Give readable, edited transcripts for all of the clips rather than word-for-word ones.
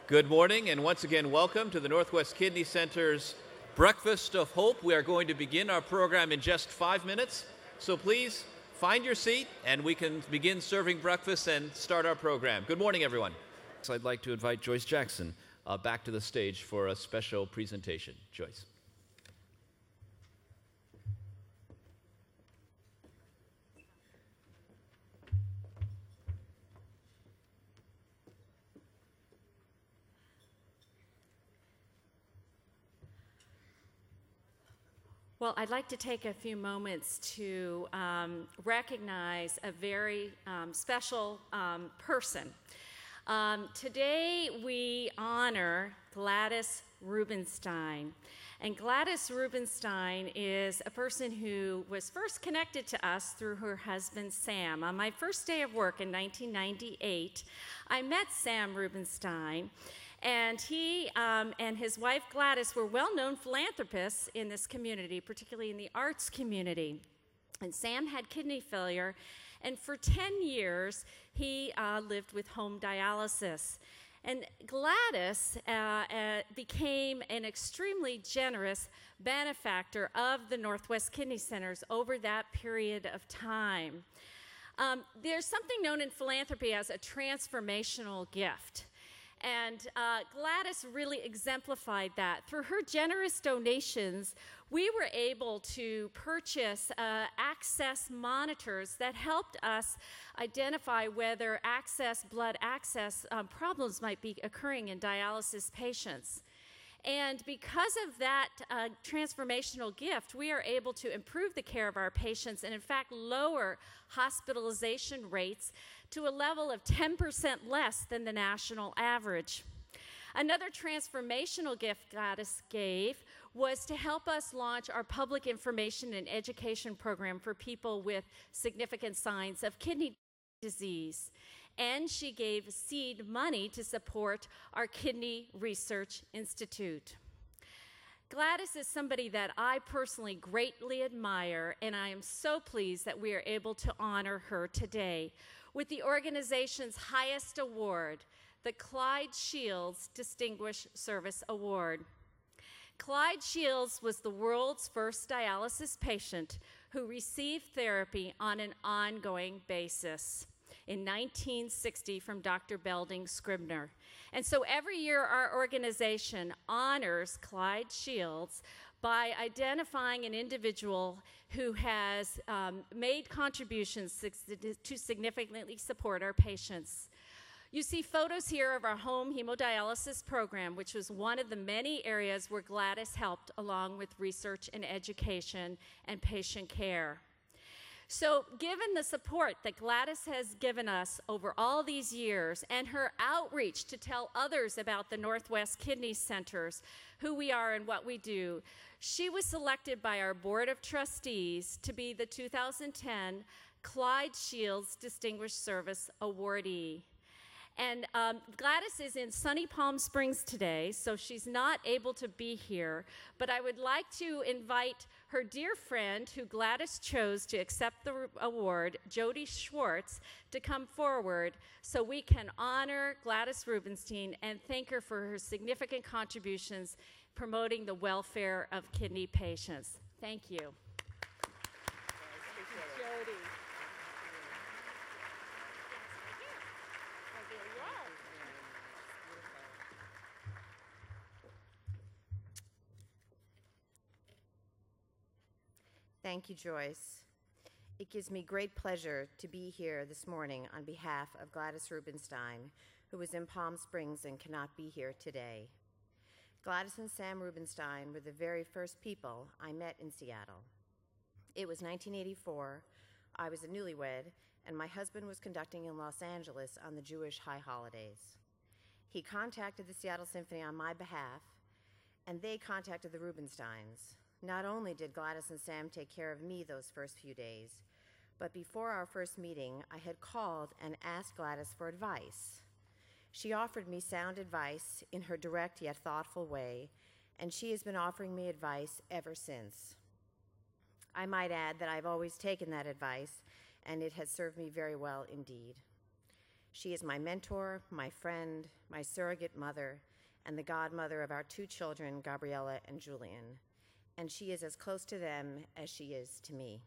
Good morning, and once again, welcome to the Northwest Kidney Center's Breakfast of Hope. We are going to begin our program in just 5 minutes, so please find your seat, and we can begin serving breakfast and start our program. Good morning, everyone. So I'd like to invite Joyce Jackson back to the stage for a special presentation. Joyce. Well, I'd like to take a few moments to recognize a very special person. Today we honor Gladys Rubinstein. And Gladys Rubinstein is a person who was first connected to us through her husband, Sam. On my first day of work in 1998, I met Sam Rubinstein. And he and his wife Gladys were well-known philanthropists in this community, particularly in the arts community. And Sam had kidney failure, and for 10 years he lived with home dialysis. And Gladys became an extremely generous benefactor of the Northwest Kidney Centers over that period of time. There's something known in philanthropy as a transformational gift. And Gladys really exemplified that. Through her generous donations, we were able to purchase access monitors that helped us identify whether blood access problems might be occurring in dialysis patients. And because of that transformational gift, we are able to improve the care of our patients and, in fact, lower hospitalization rates to a level of 10% less than the national average. Another transformational gift Gladys gave was to help us launch our public information and education program for people with significant signs of kidney disease. And she gave seed money to support our Kidney Research Institute. Gladys is somebody that I personally greatly admire, and I am so pleased that we are able to honor her today with the organization's highest award, the Clyde Shields Distinguished Service Award. Clyde Shields was the world's first dialysis patient who received therapy on an ongoing basis in 1960 from Dr. Belding Scribner. And so every year our organization honors Clyde Shields by identifying an individual who has made contributions to significantly support our patients. You see photos here of our home hemodialysis program, which was one of the many areas where Gladys helped along with research and education and patient care. So given the support that Gladys has given us over all these years and her outreach to tell others about the Northwest Kidney Centers, who we are and what we do, she was selected by our Board of Trustees to be the 2010 Clyde Shields Distinguished Service Awardee. And Gladys is in sunny Palm Springs today, so she's not able to be here. But I would like to invite her dear friend, who Gladys chose to accept the award, Jody Schwarz, to come forward so we can honor Gladys Rubinstein and thank her for her significant contributions promoting the welfare of kidney patients. Thank you. Jody. Thank you, Joyce. It gives me great pleasure to be here this morning on behalf of Gladys Rubinstein, who is in Palm Springs and cannot be here today. Gladys and Sam Rubinstein were the very first people I met in Seattle. It was 1984, I was a newlywed, and my husband was conducting in Los Angeles on the Jewish high holidays. He contacted the Seattle Symphony on my behalf, and they contacted the Rubinsteins. Not only did Gladys and Sam take care of me those first few days, but before our first meeting, I had called and asked Gladys for advice. She offered me sound advice in her direct yet thoughtful way, and she has been offering me advice ever since. I might add that I've always taken that advice, and it has served me very well indeed. She is my mentor, my friend, my surrogate mother, and the godmother of our 2 children, Gabriella and Julian. And she is as close to them as she is to me.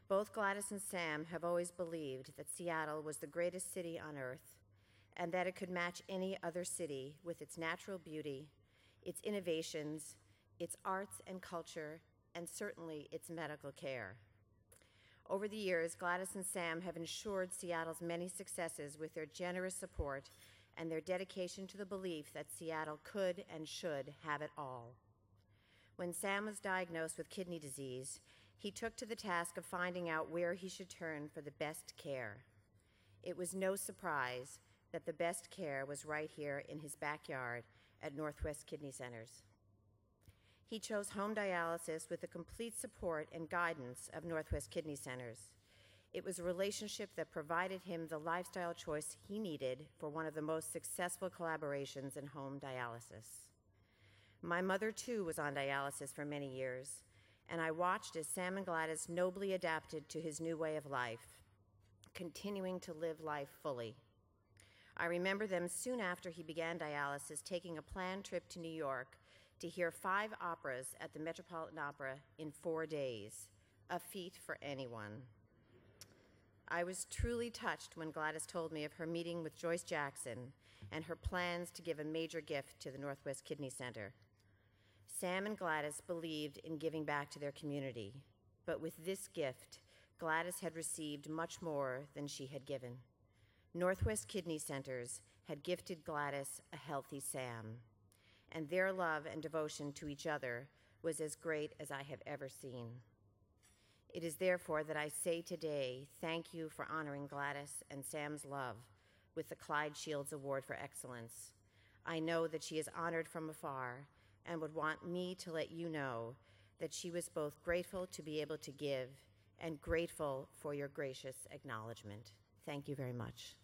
Both Gladys and Sam have always believed that Seattle was the greatest city on earth, and that it could match any other city with its natural beauty, its innovations, its arts and culture, and certainly its medical care. Over the years, Gladys and Sam have ensured Seattle's many successes with their generous support and their dedication to the belief that Seattle could and should have it all. When Sam was diagnosed with kidney disease, he took to the task of finding out where he should turn for the best care. It was no surprise that the best care was right here in his backyard at Northwest Kidney Centers. He chose home dialysis with the complete support and guidance of Northwest Kidney Centers. It was a relationship that provided him the lifestyle choice he needed for one of the most successful collaborations in home dialysis. My mother, too, was on dialysis for many years, and I watched as Sam and Gladys nobly adapted to his new way of life, continuing to live life fully. I remember them soon after he began dialysis taking a planned trip to New York to hear 5 operas at the Metropolitan Opera in 4 days, a feat for anyone. I was truly touched when Gladys told me of her meeting with Joyce Jackson and her plans to give a major gift to the Northwest Kidney Center. Sam and Gladys believed in giving back to their community, but with this gift, Gladys had received much more than she had given. Northwest Kidney Centers had gifted Gladys a healthy Sam, and their love and devotion to each other was as great as I have ever seen. It is therefore that I say today, thank you for honoring Gladys and Sam's love with the Clyde Shields Award for Excellence. I know that she is honored from afar and would want me to let you know that she was both grateful to be able to give and grateful for your gracious acknowledgement. Thank you very much.